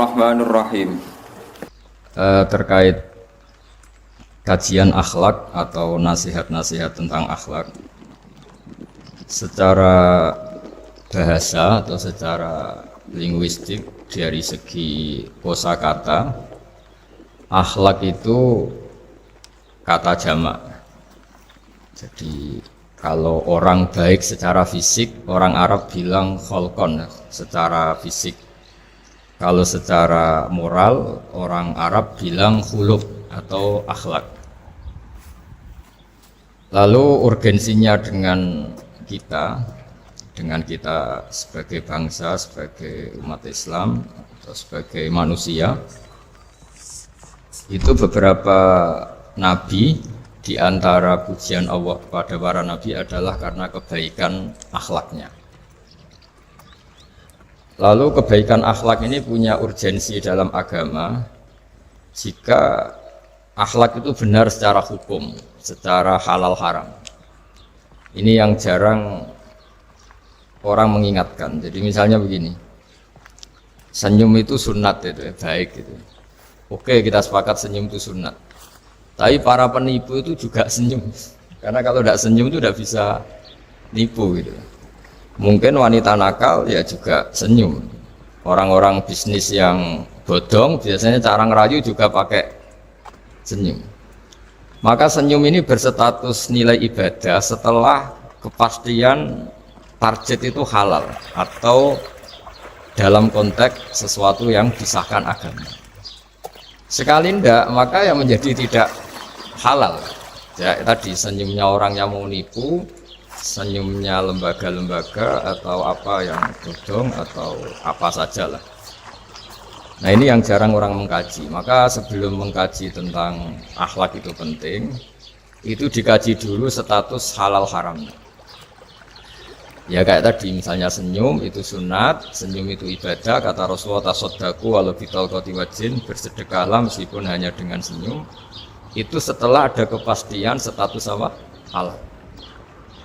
Bismillahirrahmanirrahim. Terkait kajian akhlak atau nasihat-nasihat tentang akhlak secara bahasa atau secara linguistik dari segi kosakata, akhlak itu kata jamak. Jadi kalau orang baik secara fisik, orang Arab bilang kholqon secara fisik. Kalau secara moral, orang Arab bilang khuluq atau akhlak. Lalu urgensinya dengan kita sebagai bangsa, sebagai umat Islam, atau sebagai manusia, itu beberapa nabi, di antara pujian Allah kepada para nabi adalah karena kebaikan akhlaknya. Lalu kebaikan akhlak ini punya urgensi dalam agama jika akhlak itu benar secara hukum, secara halal haram. Ini yang jarang orang mengingatkan. Jadi misalnya begini, senyum itu sunat, itu baik gitu. Oke, kita sepakat senyum itu sunat. Tapi para penipu itu juga senyum, karena kalau tidak senyum itu tidak bisa nipu gitu. Mungkin wanita nakal ya juga senyum. Orang-orang bisnis yang bodong biasanya cara ngerayu juga pakai senyum. Maka senyum ini berstatus nilai ibadah setelah kepastian target itu halal atau dalam konteks sesuatu yang disahkan agama. Sekali ndak, maka yang menjadi tidak halal. Ya, tadi senyumnya orang yang mau nipu, senyumnya lembaga-lembaga atau apa yang bodong atau apa sajalah. Nah, ini yang jarang orang mengkaji. Maka sebelum mengkaji tentang akhlak itu penting, itu dikaji dulu status halal haramnya. Ya kayak tadi misalnya senyum itu sunat, senyum itu ibadah, kata Rasulullah tasaddaku walau bitalqati wajhin, bersedekahlah meskipun hanya dengan senyum. Itu setelah ada kepastian status apa? Halal.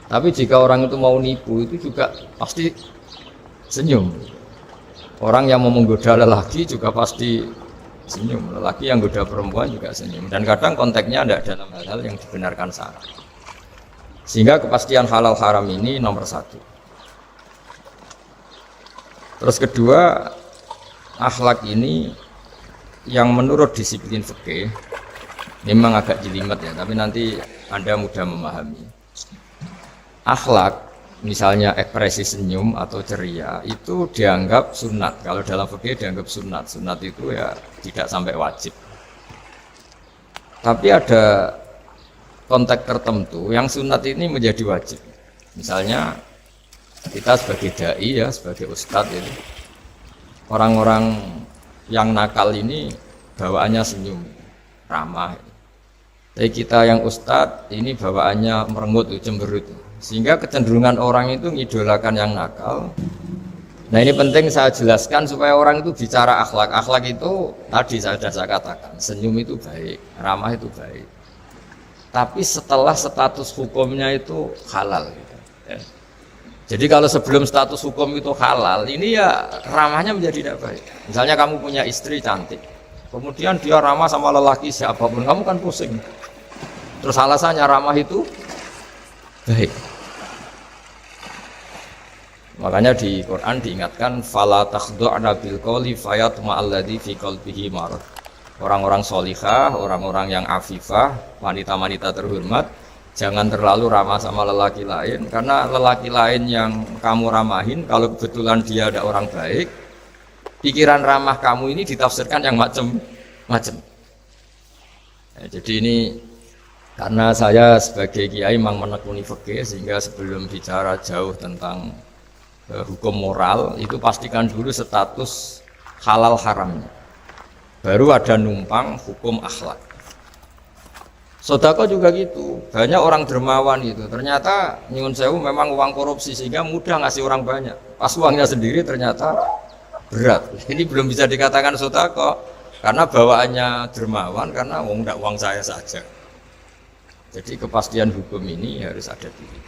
Tapi jika orang itu mau nipu itu juga pasti senyum. Orang yang mau menggoda lelaki juga pasti senyum. Lelaki yang goda perempuan juga senyum. Dan kadang konteksnya tidak dalam hal-hal yang dibenarkan syara. Sehingga kepastian halal haram ini nomor satu. Terus kedua, akhlak ini yang menurut disiplin fikih memang agak jelimet ya, tapi nanti Anda mudah memahami. Akhlak, misalnya ekspresi senyum atau ceria, itu dianggap sunat. Kalau dalam fikih dianggap sunat. Sunat itu ya tidak sampai wajib. Tapi ada konteks tertentu yang sunat ini menjadi wajib. Misalnya kita sebagai dai ya, sebagai ustadz ini, orang-orang yang nakal ini bawaannya senyum, ramah. Tapi kita yang ustadz ini bawaannya merengut, cemberut. Sehingga kecenderungan orang itu ngidolakan yang nakal. Nah, ini penting saya jelaskan supaya orang itu bicara akhlak. Akhlak itu tadi saya katakan, senyum itu baik, ramah itu baik. Tapi setelah status hukumnya itu halal gitu, ya. Jadi kalau sebelum status hukum itu halal, ini ya ramahnya menjadi tidak baik. Misalnya kamu punya istri cantik, kemudian dia ramah sama lelaki siapapun, kamu kan pusing. Terus alasannya ramah itu baik. Makanya di Quran diingatkan fala takhdu'na bil qawli fayatma alladzi fi qalbihi marad. Orang-orang solihah, orang-orang yang afifah, wanita-wanita terhormat, jangan terlalu ramah sama lelaki lain, karena lelaki lain yang kamu ramahin, kalau kebetulan dia ada orang baik, pikiran ramah kamu ini ditafsirkan yang macam-macam. Ya, jadi ini karena saya sebagai kiai memang menekuni fikih, sehingga sebelum bicara jauh tentang hukum moral itu pastikan dulu status halal haramnya, baru ada numpang hukum akhlak. Sodako juga gitu, banyak orang dermawan itu ternyata nyuwun sewu memang uang korupsi sehingga mudah ngasih orang banyak, pas uangnya sendiri ternyata berat. Ini belum bisa dikatakan sodako karena bawaannya dermawan, karena uang saya saja. Jadi kepastian hukum ini harus ada diri.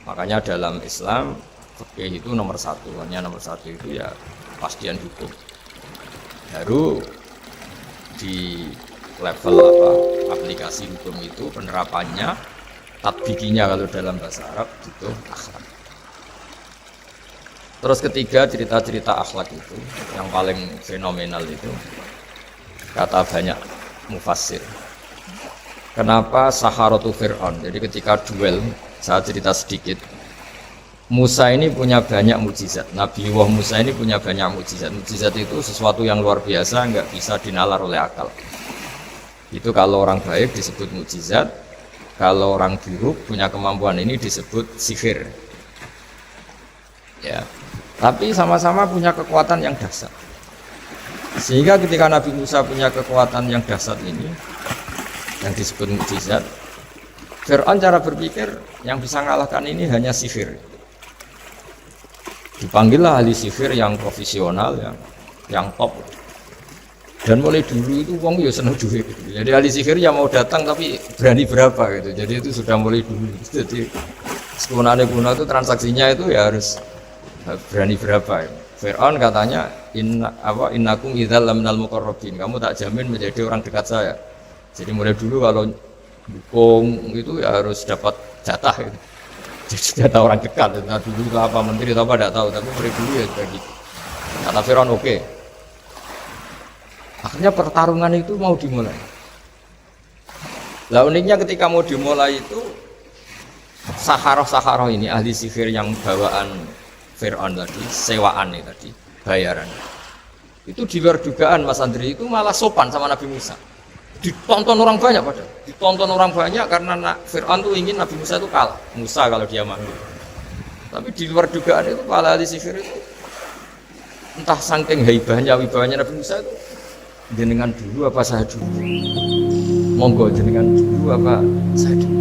Makanya dalam Islam fikih itu nomor satu, hanya nomor satu itu ya kepastian hukum. Baru di level apa aplikasi hukum itu penerapannya, tatbikinya kalau dalam bahasa Arab itu akhlak. Terus ketiga, cerita-cerita akhlak itu yang paling fenomenal itu kata banyak mufassir. Kenapa Saharatu Fir'aun? Jadi ketika duel, saya cerita sedikit. Musa ini punya banyak mukjizat. Nabi Musa ini punya banyak mukjizat. Mukjizat itu sesuatu yang luar biasa, nggak bisa dinalar oleh akal. Itu kalau orang baik disebut mukjizat, kalau orang buruk punya kemampuan ini disebut sihir. Ya, tapi sama-sama punya kekuatan yang dahsyat. Sehingga ketika Nabi Musa punya kekuatan yang dahsyat ini, yang disebut mukjizat, Fir'aun cara berpikir yang bisa mengalahkan ini hanya sihir. Dipanggillah ahli sihir yang profesional, yang top. Dan mulai dulu itu wong ya seneng duit gitu. Jadi ahli sihir yang mau datang tapi berani berapa gitu. Jadi itu sudah mulai dulu. Jadi sekunane kuno itu transaksinya itu ya harus berani berapa. Fir'aun katanya innakum idzal laminal muqarrabin. Kamu tak jamin menjadi orang dekat saya. Jadi mulai dulu kalau dukung itu ya harus dapat jatah gitu. Jadi jatah orang dekat. Nah dulu itu apa menteri atau apa tidak tahu, tapi mulai dulu ya sudah gitu. Kata Fir'aun oke. Akhirnya pertarungan itu mau dimulai. Lah uniknya ketika mau dimulai itu Saharoh ini ahli sihir yang bawaan Fir'aun tadi, sewaan nih tadi, bayaran. Itu di luar dugaan Mas Andri itu malah sopan sama Nabi Musa. Ditonton orang banyak padahal. Ditonton orang banyak karena Fir'aun tuh ingin Nabi Musa itu kalah. Musa kalau dia mati. Tapi di luar dugaan itu para ahli sihir itu entah saking wibahnya Nabi Musa itu, jenengan dulu apa saya dulu? Monggo jenengan dulu apa saya dulu?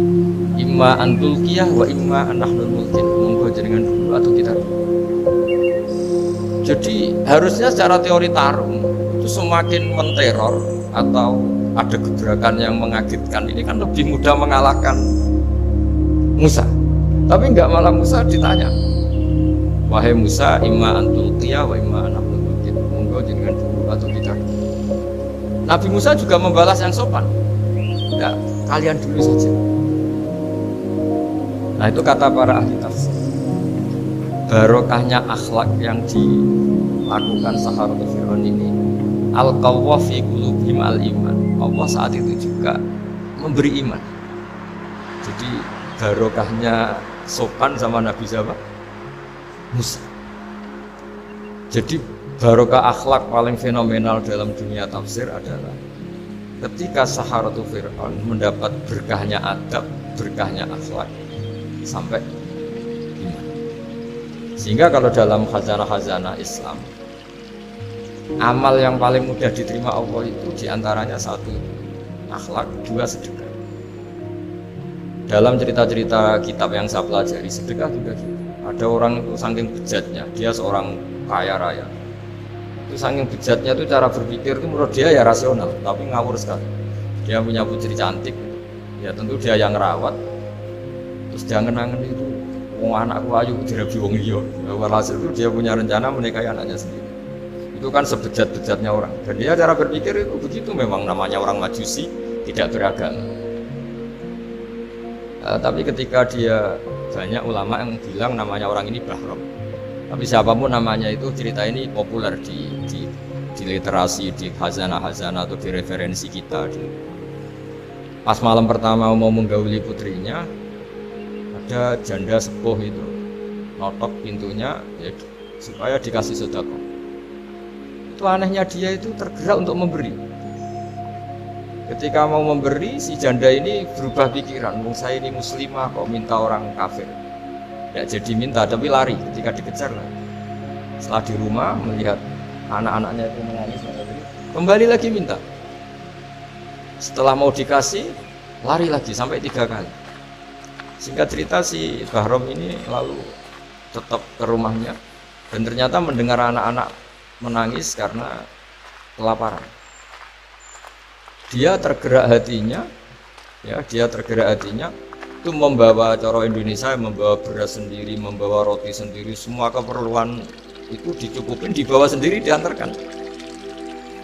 Imma antulkiyah wa imma anahnul mulkin. Monggo jenengan dulu atau kita dulu. Jadi harusnya secara teori tarung itu semakin menteror atau ada gebrakan yang mengagetkan ini kan lebih mudah mengalahkan Musa. Tapi enggak, malah Musa ditanya, wahai Musa, imma antulkiyah wa imma anahnul mulkin. Monggo jenengan dulu atau kita dulu. Nabi Musa juga membalas yang sopan. Enggak, kalian dulu saja. Nah itu kata para ahli tafsir. Barokahnya akhlak yang dilakukan Saharatu Fir'aun ini, al-qawwa fi qulubihim al-iman. Allah saat itu juga memberi iman. Jadi barokahnya sopan sama Nabi siapa? Musa. Jadi barokah akhlak paling fenomenal dalam dunia tafsir adalah ketika Saharatu Fir'aun mendapat berkahnya adab, berkahnya akhlak sampai iman. Sehingga kalau dalam khazanah-khazanah Islam, amal yang paling mudah diterima Allah itu diantaranya satu akhlak, dua sedekah. Dalam cerita-cerita kitab yang saya pelajari, sedekah juga gitu. Ada orang itu saking bejatnya, dia seorang kaya raya. Itu saking bejatnya itu cara berpikir itu menurut dia ya rasional, tapi ngawur sekali. Dia punya putri cantik, ya tentu dia yang ngerawat. Terus dia ngenangan itu, wong anakku ayu dirabi wong liya. Walhasil itu dia punya rencana menikahi anaknya sendiri. Itu kan sebejat-bejatnya orang. Dan dia cara berpikir itu begitu, memang namanya orang Majusi, tidak beragama. Tapi ketika dia, banyak ulama yang bilang namanya orang ini Bahram. Tapi siapapun namanya itu, cerita ini populer di literasi, di khazanah-khazanah atau di referensi kita. Pas malam pertama mau menggauli putrinya, ada janda sepuh itu notok pintunya ya, supaya dikasih sedekah. Itu anehnya dia itu tergerak untuk memberi. Ketika mau memberi, si janda ini berubah pikiran, saya ini muslimah kok minta orang kafir. Ya jadi minta, tapi lari ketika dikejar lah. Setelah di rumah melihat anak-anaknya itu menangis, kembali lagi minta. Setelah mau dikasih, lari lagi sampai 3 kali. Singkat cerita si Bahram ini lalu tetap ke rumahnya dan ternyata mendengar anak-anak menangis karena kelaparan. Dia tergerak hatinya, itu membawa cara Indonesia, membawa beras sendiri, membawa roti sendiri, semua keperluan itu dicukupin, dibawa sendiri, diantarkan.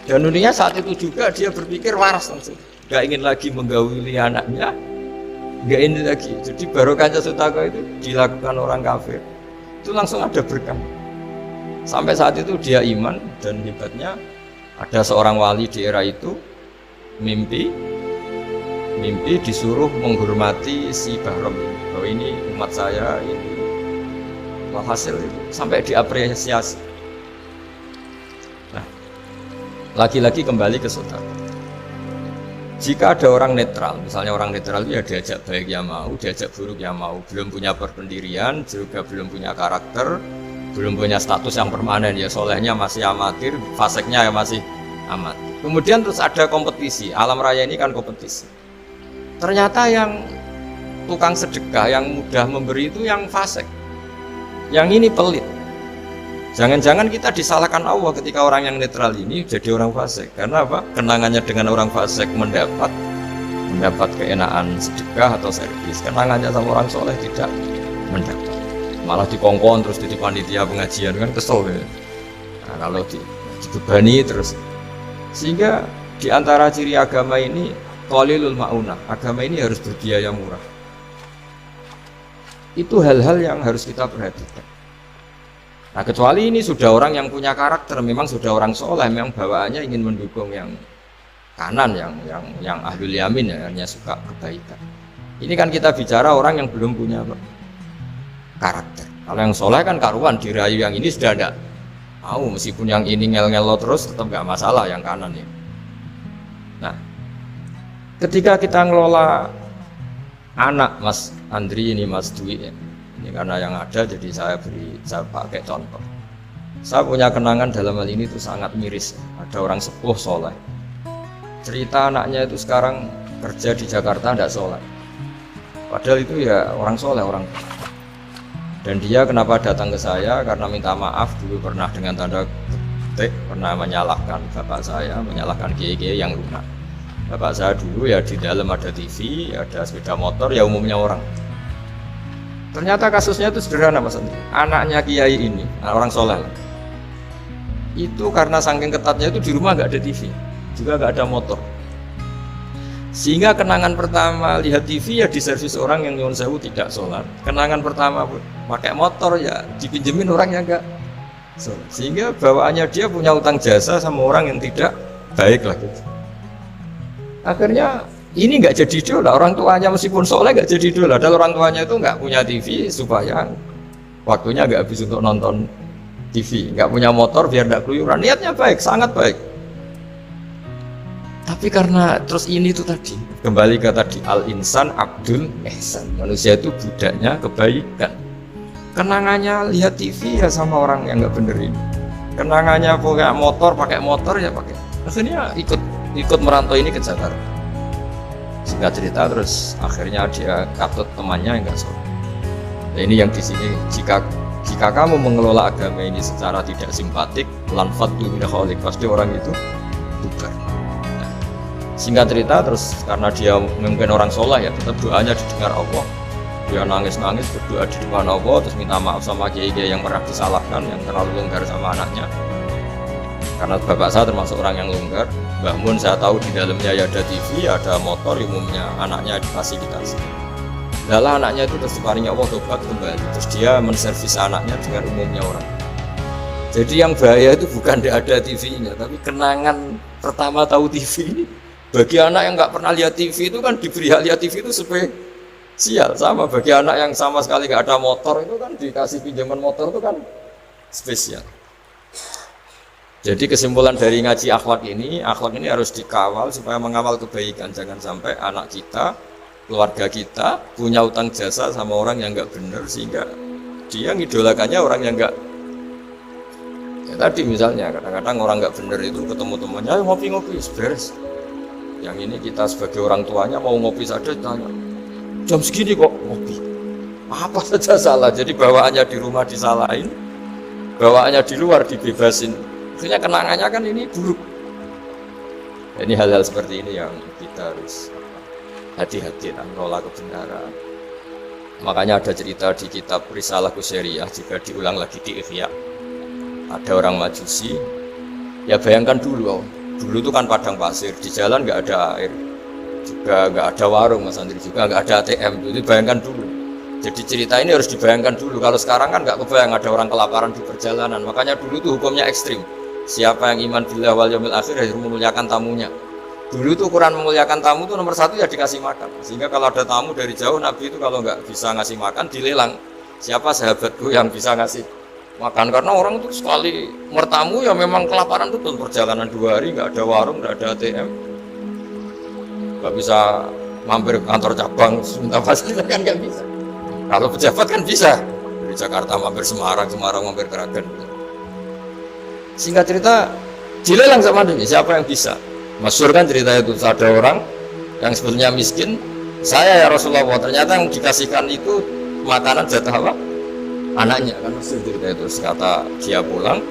Dan uniknya saat itu juga dia berpikir waras langsung, nggak ingin lagi menggauli anaknya, nggak ingin lagi. Jadi barokahnya sodako itu dilakukan orang kafir, itu langsung ada berkah. Sampai saat itu dia iman, dan hebatnya ada seorang wali di era itu mimpi disuruh menghormati si Bahram ini, bahwa ini umat saya, ini hasil itu sampai diapresiasi. Nah, lagi-lagi kembali ke sodako. Jika ada orang netral, misalnya orang netral itu ya diajak baik ya mau, diajak buruk ya mau, belum punya berpendirian, juga belum punya karakter, belum punya status yang permanen, ya solehnya masih amatir, faseknya ya masih amat. Kemudian terus ada kompetisi, alam raya ini kan kompetisi. Ternyata yang tukang sedekah, yang mudah memberi itu yang fasek, yang ini pelit. Jangan-jangan kita disalahkan Allah ketika orang yang netral ini jadi orang fasik. Karena apa? Kenangannya dengan orang fasik mendapat keenaan sedekah atau servis. Kenangannya sama orang soleh tidak mendapat. Malah dikongkon terus jadi panitia pengajian, kan kesel ya. Nah, kalau dibebani terus. Sehingga di antara ciri agama ini qalilul ma'unah, agama ini harus berbiaya murah. Itu hal-hal yang harus kita perhatikan. Nah, kecuali ini sudah orang yang punya karakter, memang sudah orang soleh, memang bawaannya ingin mendukung yang kanan, yang ahlul yamin, ya, hanya suka kebaikan. Ini kan kita bicara orang yang belum punya karakter. Kalau yang soleh kan karuan, dirayu yang ini sudah ada mau, meskipun yang ini ngel-ngelo terus tetap nggak masalah yang kanan ya. Nah, ketika kita ngelola anak Mas Andri ini, Mas Dwi ya, ini karena yang ada jadi saya pakai contoh. Saya punya kenangan dalam hal ini itu sangat miris. Ada orang sepuh soleh, cerita anaknya itu sekarang kerja di Jakarta tidak soleh, padahal itu ya orang soleh, orang. Dan dia kenapa datang ke saya? Karena minta maaf dulu pernah dengan tanda kutip pernah menyalahkan bapak saya, menyalahkan kiai-kiai yang lunak. Bapak saya dulu ya di dalam ada TV, ada sepeda motor, ya umumnya orang. Ternyata kasusnya itu sederhana Mas Andri. Anaknya kiai ini, orang soleh, itu karena saking ketatnya itu di rumah nggak ada TV, juga nggak ada motor. Sehingga kenangan pertama lihat TV ya di servis orang yang nyuwun sewu tidak sholat. Kenangan pertama pakai motor ya dipinjemin orang yang nggak sholat. Sehingga bawaannya dia punya utang jasa sama orang yang tidak baik lah gitu. Akhirnya ini nggak jadi idola, orang tuanya meskipun soleh nggak jadi idola. Dan orang tuanya itu nggak punya TV supaya waktunya nggak habis untuk nonton TV, nggak punya motor biar nggak keluyuran. Niatnya baik, sangat baik. Tapi karena terus ini tuh tadi kembali ke tadi al-insan abdul ihsan, manusia itu budaknya kebaikan. Kenangannya lihat TV ya sama orang yang nggak bener ini. Kenangannya pakai motor ya pakai. Akhirnya ikut merantau ini ke Jakarta. Singkat cerita terus akhirnya dia katut temannya yang nggak sholat. Nah, ini yang di sini jika kamu mengelola agama ini secara tidak simpatik, lanfatu min khaliq, pasti orang itu bubar. Singkat cerita terus karena dia mungkin orang soleh ya, tetap doanya didengar Allah. Dia nangis-nangis berdoa di depan Allah, terus minta maaf sama kiai-kiai yang pernah disalahkan, yang terlalu longgar sama anaknya. Karena bapak saya termasuk orang yang longgar. Mbah Mun saya tahu di dalamnya ya ada TV, ada motor, umumnya anaknya difasilitasi. Lalu anaknya itu terus diparingi Allah tobat kembali. Terus dia menservis anaknya dengan umumnya orang. Jadi yang bahaya itu bukan tidak ada TV-nya, tapi kenangan pertama tahu TV ini. Bagi anak yang nggak pernah lihat TV itu kan diberi hak lihat TV itu spesial. Sama bagi anak yang sama sekali nggak ada motor itu kan dikasih pinjaman motor itu kan spesial. Jadi kesimpulan dari ngaji akhlak ini harus dikawal supaya mengawal kebaikan. Jangan sampai anak kita, keluarga kita punya utang jasa sama orang yang nggak benar sehingga dia ngidolakannya orang yang nggak. Ya tadi misalnya kadang-kadang orang nggak benar itu ketemu temannya, ayo ngopi-ngopi, beres. Yang ini kita sebagai orang tuanya mau ngopi saja tanya, jam segini kok ngopi, apa saja salah. Jadi bawaannya di rumah disalahin, bawaannya di luar dibebasin. Akhirnya kenangannya kan ini buruk. Ini hal-hal seperti ini yang kita harus hati-hati dan menolak kebenaran. Makanya ada cerita di kitab Risalah Qusairiyah jika diulang lagi di Ihya. Ada orang Majusi, ya bayangkan dulu Dulu itu kan padang pasir, di jalan nggak ada air, juga nggak ada warung Mas Andri, juga nggak ada ATM. Jadi bayangkan dulu. Jadi cerita ini harus dibayangkan dulu. Kalau sekarang kan nggak kebayang ada orang kelaparan di perjalanan. Makanya dulu itu hukumnya ekstrim. Siapa yang iman billah wal yaumil akhir harus memuliakan tamunya. Dulu itu ukuran memuliakan tamu itu nomor satu ya dikasih makan. Sehingga kalau ada tamu dari jauh, Nabi itu kalau nggak bisa ngasih makan dilelang. Siapa sahabatku yang bisa ngasih makan? Karena orang itu sekali mertamu ya memang kelaparan betul. Perjalanan 2 hari nggak ada warung, nggak ada ATM, nggak bisa mampir ke kantor cabang sebentar pasti kan nggak bisa. Kalau pejabat kan bisa dari Jakarta mampir Semarang, Semarang mampir Kragen. Singkat cerita dilelang sama Nabi, siapa yang bisa? Masyhur kan cerita itu, ada orang yang sebetulnya miskin, saya ya Rasulullah, ternyata yang dikasihkan itu makanan jatah apa? Anaknya, kan masyhur cerita itu. Terus kata dia pulang,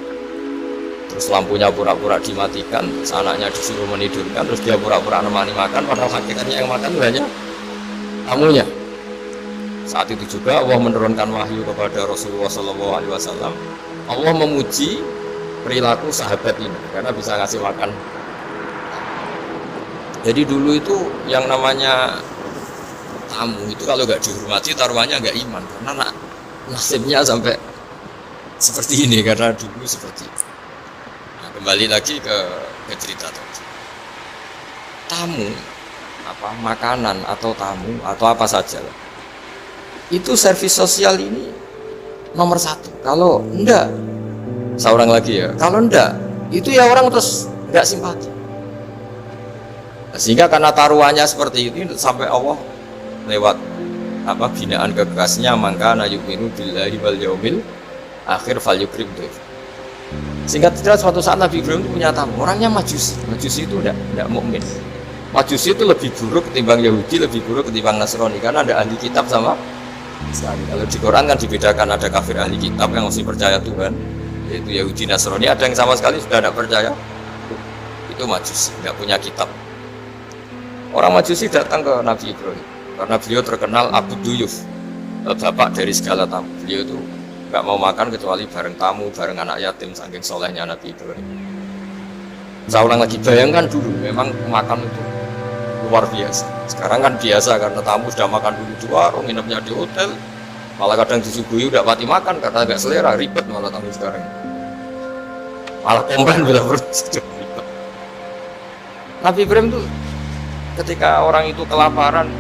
terus lampunya pura-pura dimatikan, terus anaknya disuruh menidurkan, terus dia pura-pura nemani makan, padahal hakikatnya yang makan hanya tamunya. Saat itu juga Allah menurunkan wahyu kepada Rasulullah SAW. Allah memuji perilaku sahabat ini karena bisa ngasih makan. Jadi dulu itu yang namanya tamu itu kalau nggak dihormati taruhannya nggak iman, karena nasibnya sampai seperti ini karena dulu seperti itu. Nah, kembali lagi ke cerita tadi. Tamu apa makanan atau tamu atau apa saja lah. Itu servis sosial ini nomor 1. Kalau enggak, seorang lagi ya, kalau enggak itu ya orang terus nggak simpati. Sehingga karena taruhannya seperti itu sampai Allah lewat apa binaan kekasihnya, maka yu'minu billahi wal yaumil akhir falyukrim dhaif. Sehingga tidak suatu saat Nabi Ibrahim itu punya tamu, orangnya Majusi. Majusi itu tidak mukmin. Majusi itu lebih buruk ketimbang Yahudi, lebih buruk ketimbang Nasrani karena ada ahli kitab sama sekali. Kalau di Quran kan dibedakan, ada kafir ahli kitab yang masih percaya Tuhan, yaitu Yahudi Nasrani, ada yang sama sekali sudah tidak percaya. Itu Majusi, tidak punya kitab. Orang Majusi datang ke Nabi Ibrahim karena beliau terkenal Abu Duyuf, bapak dari segala tamu. Beliau itu nggak mau makan kecuali bareng tamu, bareng anak yatim, saking solehnya Nabi Ibrahim. Saya ulang lagi, bayangkan dulu, memang makan itu luar biasa. Sekarang kan biasa karena tamu sudah makan dulu di warung, nginepnya di hotel, malah kadang disuguhi udah mati makan karena nggak selera, ribet malah tamu sekarang. Malah komplain bila perlu ribet. Nabi Ibrahim tuh ketika orang itu kelaparan,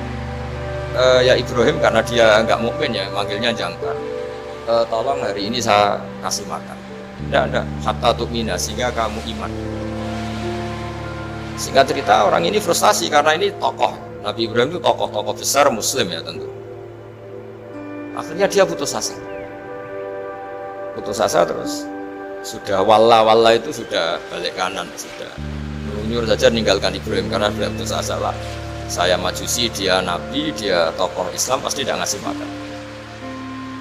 ya Ibrahim karena dia nggak mukmin ya, manggilnya jangkar. Tolong hari ini saya kasih makan. Tidak, hatta tu'mina, sehingga kamu iman. Singkat cerita orang ini frustasi karena ini tokoh. Nabi Ibrahim itu tokoh besar Muslim ya tentu. Akhirnya dia putus asa. Putus asa terus sudah walla itu sudah balik kanan, sudah melunyur saja meninggalkan Ibrahim karena sudah putus asa lah. Saya Majusi, dia Nabi, dia tokoh Islam, pasti tidak ngasih makan.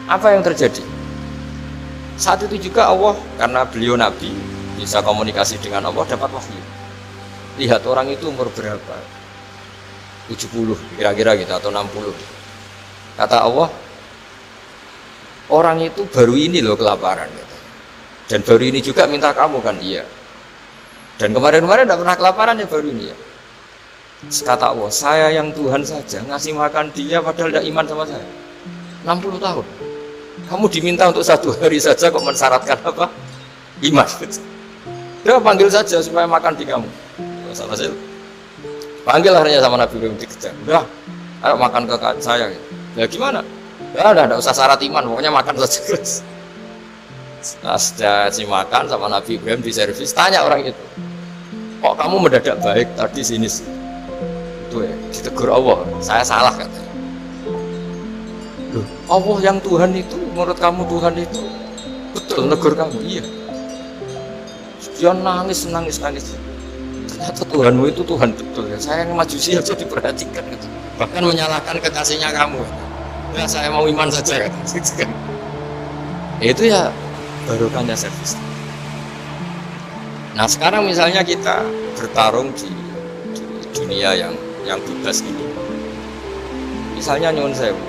Apa yang terjadi? Saat itu juga Allah, karena beliau Nabi, bisa komunikasi dengan Allah, dapat wahyu. Lihat orang itu umur berapa? 70 kira-kira gitu, atau 60. Kata Allah, orang itu baru ini loh kelaparan gitu. Dan baru ini juga minta kamu kan? Iya. Dan kemarin-kemarin tidak pernah kelaparan ya, baru ini ya. Kata Allah, saya yang Tuhan saja ngasih makan dia padahal tidak iman sama saya 60 tahun. Kamu diminta untuk 1 hari saja kok mensyaratkan apa? Iman. Udah panggil saja supaya makan di kamu. Salah saya panggil akhirnya sama Nabi Ibrahim dikejar. Udah, ayo makan ke saya. Ya gimana? Ya udah, tidak usah syarat iman, pokoknya makan saja. Nah, sudah si makan sama Nabi Ibrahim di servis, tanya orang itu, kok kamu mendadak baik tadi sini sih? Itu ya, ditegur Allah, saya salah katanya. Loh, Allah yang Tuhan itu, menurut kamu Tuhan itu betul negur kamu? Iya. Dia nangis. Ternyata Tuhanmu itu Tuhan betul ya. Saya yang Majusi aja diperhatikan gitu. Bahkan menyalahkan kekasihnya kamu. Ya saya mau iman saja kan. Itu ya barokahnya servis. Nah sekarang misalnya kita bertarung di dunia yang bebas ini. Misalnya nyuwun sewu,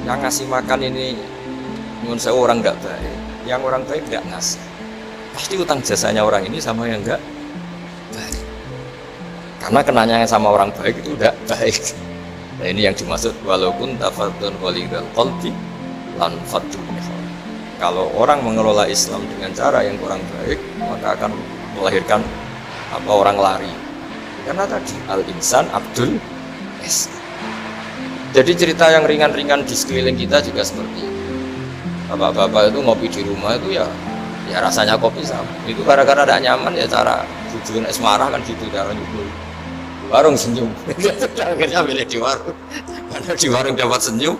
yang ngasih makan ini nyuwun sewu orang nggak baik, yang orang baik nggak ngasih. Pasti utang jasanya orang ini sama yang nggak baik. Karena kenanya sama orang baik itu udah baik. Nah ini yang dimaksud walaupun tafadun qalidal qalbi lan faddu. Kalau orang mengelola Islam dengan cara yang kurang baik, maka akan melahirkan orang lari. Karena tadi al-insan abdul es. Jadi cerita yang ringan-ringan di sekeliling kita juga seperti itu. Bapak-bapak itu ngopi di rumah itu ya rasanya kopi sama. Itu gara-gara tidak nyaman ya cara bujukan es marah kan gitu cara nyusul. Warung senyum. Akhirnya milih di warung. Karena di warung dapat senyum,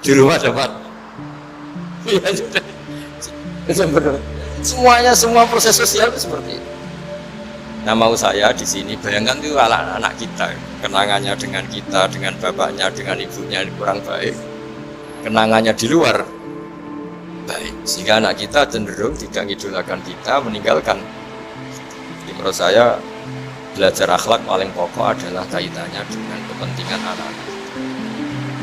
di rumah dapat. Ya sudah. Semuanya semua proses sosial itu seperti itu. Nah mau saya di sini bayangkan itu anak-anak kita kenangannya dengan kita, dengan bapaknya, dengan ibunya ini kurang baik. Kenangannya di luar baik, sehingga anak kita cenderung tidak mengidolakan kita, meninggalkan. Jadi menurut saya belajar akhlak paling pokok adalah kaitannya dengan kepentingan anak-anak.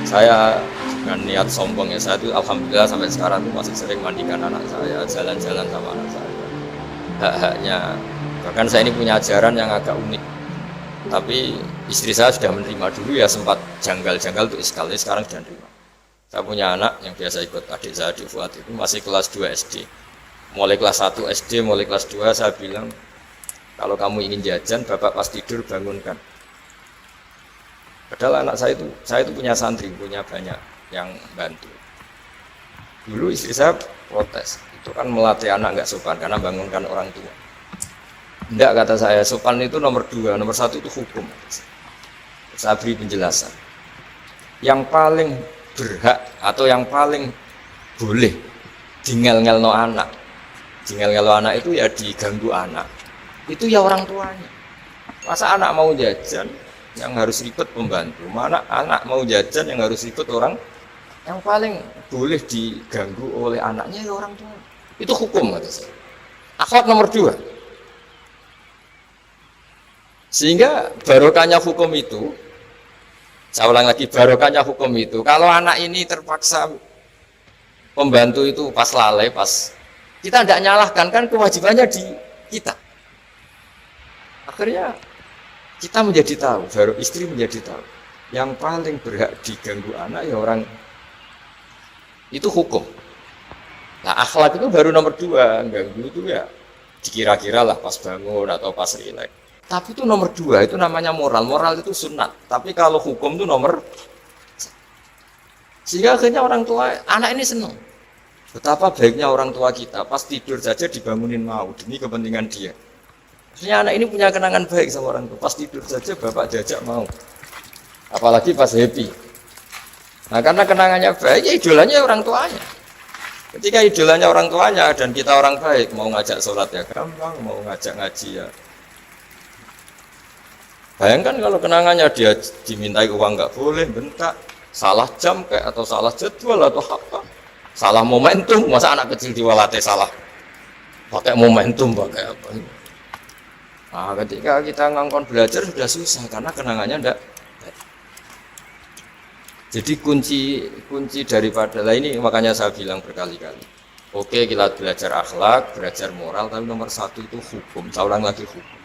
Saya dengan niat sombong ya, saya itu alhamdulillah sampai sekarang itu masih sering mandikan anak saya, jalan-jalan sama anak saya. Hak-haknya, bahkan saya ini punya ajaran yang agak unik. Tapi istri saya sudah menerima, dulu ya sempat janggal-janggal untuk sekali, sekarang sudah menerima. Saya punya anak yang biasa ikut adik saya di Fuad itu masih kelas 2 SD. Mulai kelas 1 SD, mulai kelas 2 saya bilang, kalau kamu ingin jajan, bapak pas tidur bangunkan. Padahal anak saya itu punya santri, punya banyak yang bantu. Dulu istri saya protes, itu kan melatih anak nggak sopan karena bangunkan orang tua. Enggak, kata saya, sopan itu nomor 2, nomor 1 itu hukum. Saya beri penjelasan. Yang paling berhak atau yang paling boleh ngel-ngelno anak. Ngel-ngelno anak itu ya diganggu anak. Itu ya orang tuanya. Masa anak mau jajan yang harus ribet pembantu, mana anak mau jajan yang harus ribet orang. Yang paling boleh diganggu oleh anaknya ya orang tua. Itu hukum kata saya. Akhlak nomor 2. Sehingga barokahnya hukum itu, saya ulang lagi, barokahnya hukum itu, kalau anak ini terpaksa pembantu itu pas lalai, pas kita tidak nyalahkan, kan kewajibannya di kita. Akhirnya kita menjadi tahu, baru istri menjadi tahu, yang paling berhak diganggu anak ya orang itu hukum. Nah akhlak itu baru nomor 2, ganggu itu ya dikira-kira lah pas bangun atau pas rileks. Tapi itu nomor 2, itu namanya moral. Moral itu sunat. Tapi kalau hukum itu nomor. Sehingga akhirnya orang tua, anak ini senang. Betapa baiknya orang tua kita, pas tidur saja dibangunin mau demi kepentingan dia. Akhirnya anak ini punya kenangan baik sama orang tua. Pas tidur saja bapak diajak mau. Apalagi pas happy. Nah karena kenangannya baik, ya idolanya orang tuanya. Ketika idolanya orang tuanya dan kita orang baik, mau ngajak sholat ya gampang, mau ngajak ngaji ya. Bayangkan kalau kenangannya dia dimintai uang nggak boleh, bentak, salah jam kayak atau salah jadwal atau apa, salah momentum, masa anak kecil diwalate salah, pakai momentum pakai apa? Nah, ketika kita ngangkon belajar sudah susah karena kenangannya enggak. Jadi kunci daripada lah ini makanya saya bilang berkali-kali. Oke, kita belajar akhlak, belajar moral, tapi nomor 1 itu hukum. Saya ulang lagi hukum.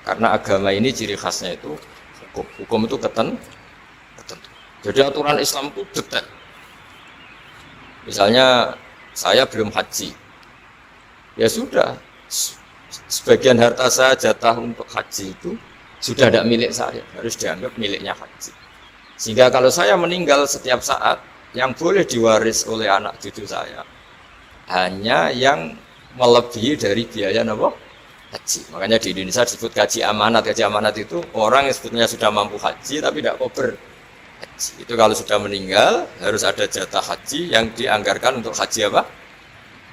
Karena agama ini ciri khasnya itu hukum. Hukum itu ketentu. Jadi aturan Islam itu detail. Misalnya saya belum haji. Ya sudah, sebagian harta saya jatah untuk haji itu sudah tidak milik saya, harus dianggap miliknya haji. Sehingga kalau saya meninggal setiap saat, yang boleh diwaris oleh anak cucu saya hanya yang melebihi dari biaya haji. Makanya di Indonesia disebut gaji amanat. Gaji amanat itu orang yang sebetulnya sudah mampu haji tapi tidak kober haji. Itu kalau sudah meninggal harus ada jatah haji yang dianggarkan untuk haji apa?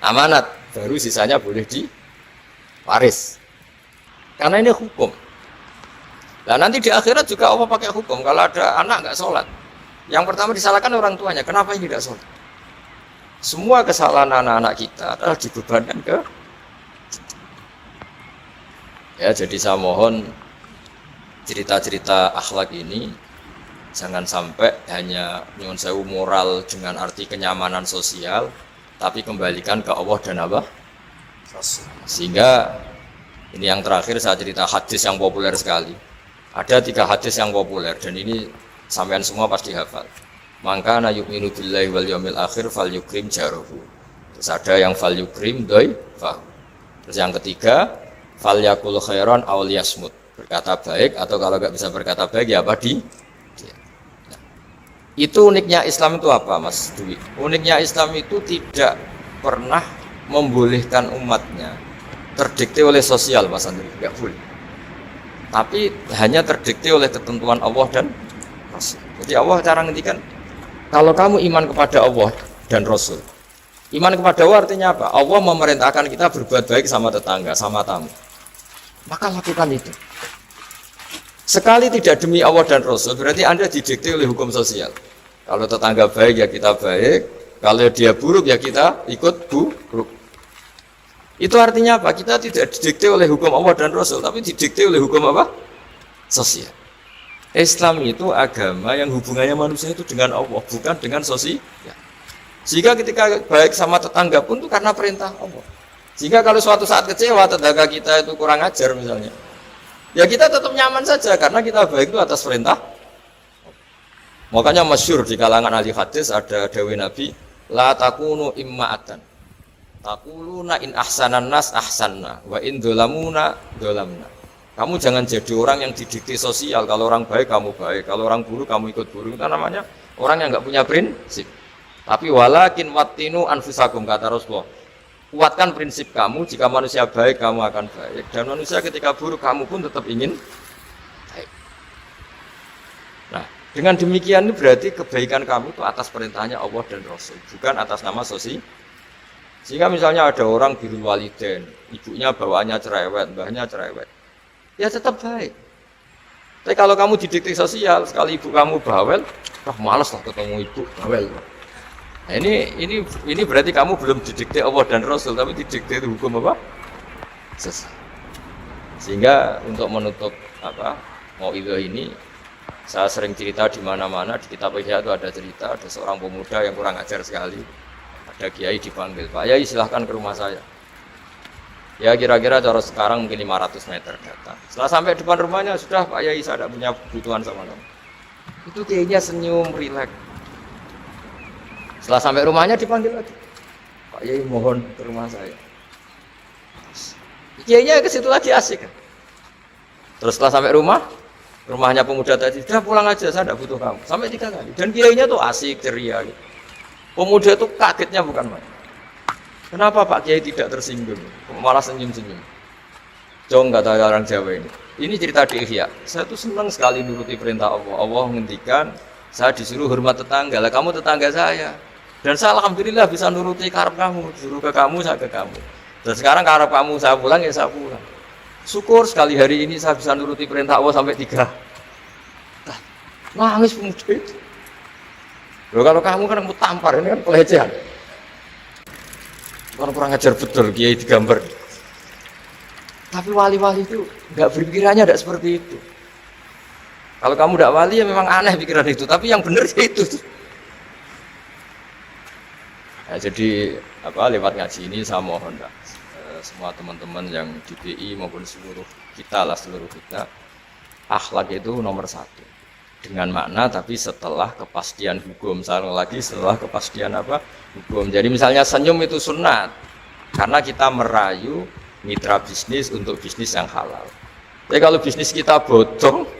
Amanat. Baru sisanya boleh diwaris. Karena ini hukum. Nah nanti di akhirat juga Allah pakai hukum. Kalau ada anak nggak sholat, yang pertama disalahkan orang tuanya. Kenapa ini tidak sholat? Semua kesalahan anak-anak kita adalah dibebankan ke. Ya, jadi saya mohon cerita-cerita akhlak ini jangan sampai hanya nyuwun sewu moral dengan arti kenyamanan sosial, tapi kembalikan ke Allah dan apa? Sehingga ini yang terakhir saya cerita hadis yang populer sekali. Ada 3 hadis yang populer dan ini sampean semua pasti hafal. Maka na yu'minu billahi wal yaumil akhir fal yukrim jarahu. Terus ada yang fal yukrim dhaifahu. Terus yang ketiga fal yakul khairan aw liyasmut. Berkata baik atau kalau nggak bisa berkata baik ya apa di. Nah, itu uniknya Islam itu apa Mas Dwi? Uniknya Islam itu tidak pernah membolehkan umatnya terdikte oleh sosial Mas Andri, nggak boleh. Tapi hanya terdikte oleh ketentuan Allah dan Rasul. Jadi Allah cara ngendikan, kalau kamu iman kepada Allah dan Rasul, iman kepada Allah artinya apa? Allah memerintahkan kita berbuat baik sama tetangga, sama tamu. Maka lakukan itu. Sekali tidak demi Allah dan Rasul, berarti Anda didikte oleh hukum sosial. Kalau tetangga baik ya kita baik, kalau dia buruk ya kita ikut buruk. Itu artinya apa? Kita tidak didikte oleh hukum Allah dan Rasul, tapi didikte oleh hukum apa? Sosial. Islam itu agama yang hubungannya manusia itu dengan Allah, bukan dengan sosial. Sehingga ketika baik sama tetangga pun itu karena perintah Allah. Sehingga kalau suatu saat kecewa tetangga kita itu kurang ajar misalnya, ya kita tetap nyaman saja karena kita baik itu atas perintah. Makanya masyhur di kalangan ahli hadis ada dawuh Nabi, la takunu imma'atan. Taquluna in ahsanan nas ahsanna wa in dolamuna dolamna. Kamu jangan jadi orang yang didikte sosial. Kalau orang baik kamu baik, kalau orang buruk kamu ikut buruk. Itu namanya orang yang nggak punya prinsip. Tapi walakin wattinu anfusakum, kata Rasulullah. Kuatkan prinsip kamu, jika manusia baik kamu akan baik, dan manusia ketika buruk kamu pun tetap ingin baik. Nah, dengan demikian ini berarti kebaikan kamu itu atas perintahnya Allah dan Rasul, bukan atas nama sosial. Sehingga misalnya ada orang birrul walidain, ibunya bawaannya cerewet, mbahnya cerewet, ya tetap baik. Tapi kalau kamu didikte sosial, sekali ibu kamu bawel, malas lah ketemu ibu bawel. Nah, ini berarti kamu belum didikte Allah dan Rasul, tapi didikte hukum apa? Sosial. Sehingga untuk menutup mauidhah ini, saya sering cerita di mana-mana di kitab Ihya itu ada cerita ada seorang pemuda yang kurang ajar sekali. Ada kiai dipanggil, Pak Yai silahkan ke rumah saya. Ya kira-kira cara sekarang mungkin 500 meter datang. Setelah sampai depan rumahnya, sudah Pak Yai saya tidak punya kebutuhan sama kamu. Itu kiainya senyum, rileks. Setelah sampai rumahnya dipanggil lagi, Pak Yai mohon ke rumah saya. Kiainya ke situ lagi asik. Terus setelah sampai rumahnya pemuda tadi, sudah pulang aja saya tidak butuh kamu. Sampai 3 kali. Dan kiainya tuh asik, ceria gitu. Pemuda itu kagetnya bukan main. Kenapa Pak Kiai tidak tersinggung, malah senyum-senyum? Jong kata orang Jawa ini. Ini cerita di Ihya. Saya tuh senang sekali nuruti perintah Allah. Allah menghentikan, saya disuruh hormat tetangga. Lah kamu tetangga saya. Dan saya alhamdulillah bisa nuruti karep kamu. Disuruh ke kamu, saya ke kamu. Dan sekarang karep kamu saya pulang, ya saya pulang. Syukur sekali hari ini saya bisa nuruti perintah Allah sampai 3. Nangis pemuda itu. Loh, kalau kamu kan mau tampar, ini kan pelecehan. Orang kurang ajar betul, kiai digambar. Tapi wali-wali itu nggak berpikirannya tidak seperti itu. Kalau kamu tidak wali ya memang aneh pikiran itu, tapi yang benar ya itu. Nah, jadi lewat ngaji ini saya mohon semua teman-teman yang di BI maupun seluruh kita, akhlak itu nomor 1. Dengan makna tapi setelah kepastian hukum. Setelah kepastian hukum. Jadi misalnya senyum itu sunat karena kita merayu mitra bisnis untuk bisnis yang halal. Tapi kalau bisnis kita bodong,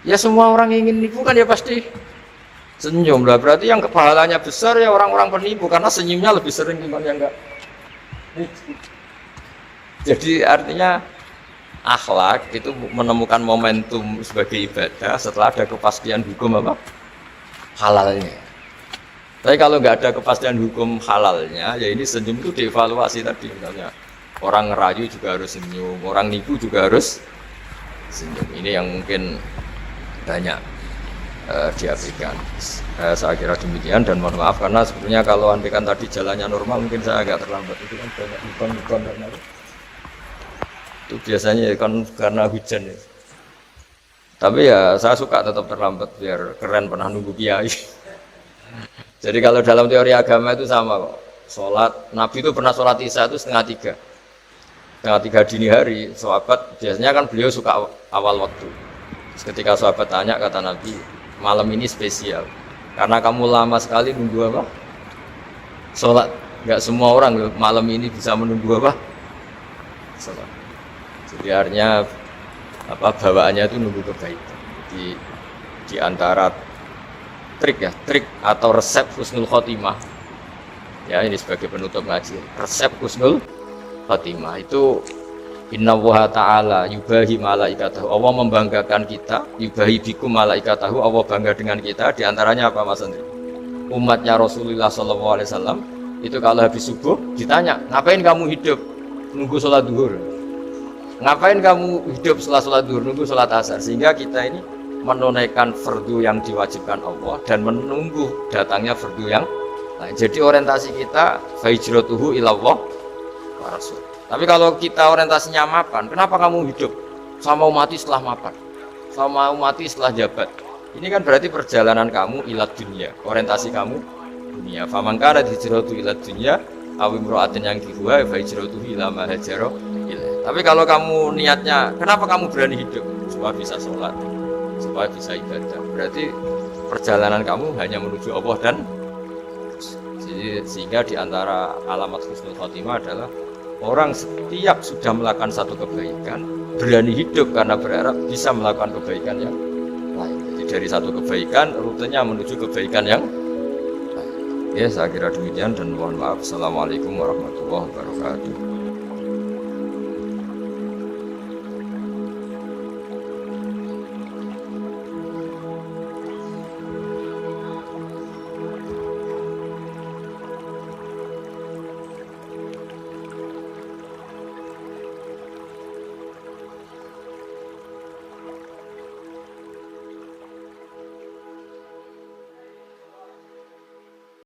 ya semua orang ingin nipu kan ya pasti senyum lah. Berarti yang pahalanya besar ya orang-orang penipu karena senyumnya lebih sering dibanding yang enggak. Jadi artinya akhlak itu menemukan momentum sebagai ibadah setelah ada kepastian hukum halalnya. Tapi kalau nggak ada kepastian hukum halalnya, ya ini senyum itu dievaluasi tadi. Misalnya orang ngerayu juga harus senyum, orang nipu juga harus senyum. Ini yang mungkin banyak diabaikan. Saya kira demikian dan mohon maaf karena sebetulnya kalau andaikan tadi jalannya normal mungkin saya agak terlambat. Itu kan banyak ikon-ikon dan itu biasanya kan karena hujan ya. Tapi ya saya suka tetap terlambat biar keren pernah nunggu kiai. Jadi kalau dalam teori agama itu sama kok. Sholat, Nabi itu pernah sholat isya itu setengah 3 dini hari. Sahabat biasanya kan beliau suka awal waktu. Ketika sahabat tanya, kata Nabi, malam ini spesial karena kamu lama sekali nunggu apa? Sholat. Nggak semua orang loh, malam ini bisa menunggu apa? Sholat. Jadi artinya apa, bawaannya itu nunggu kebaikan. Jadi di antara trik atau resep husnul khotimah, ya ini sebagai penutup ngaji, resep husnul khotimah itu Inna Allaha ta'ala yubahi malaikatahu, Allah membanggakan kita, yubahi bikum malaikatahu, Allah bangga dengan kita. Diantaranya apa Mas Andri? Umatnya Rasulullah SAW itu kalau habis subuh ditanya, ngapain kamu hidup nunggu sholat duhur? Ngapain kamu hidup setelah sholat duhur nunggu sholat asar? Sehingga kita ini menunaikan fardu yang diwajibkan Allah dan menunggu datangnya fardu yang lain. Jadi orientasi kita fahijratuhu ilallah wa rasul. Tapi kalau kita orientasinya mapan, kenapa kamu hidup? Sama mati setelah mapan, sama mati setelah jabat. Ini kan berarti perjalanan kamu ilat dunia, orientasi kamu dunia. Famangkara hijratu ilat dunia, awimroatin yang kihuwa, hijratu ila ma hajaro ilaih. Tapi kalau kamu niatnya, kenapa kamu berani hidup? Supaya bisa sholat, supaya bisa ibadah. Berarti perjalanan kamu hanya menuju Allah dan jadi, sehingga diantara alamat husnul khotimah adalah orang setiap sudah melakukan satu kebaikan berani hidup karena berharap bisa melakukan kebaikan yang lain. Jadi dari satu kebaikan rutenya menuju kebaikan yang lain. Ya, saya kira demikian dan mohon maaf. Assalamualaikum warahmatullahi wabarakatuh.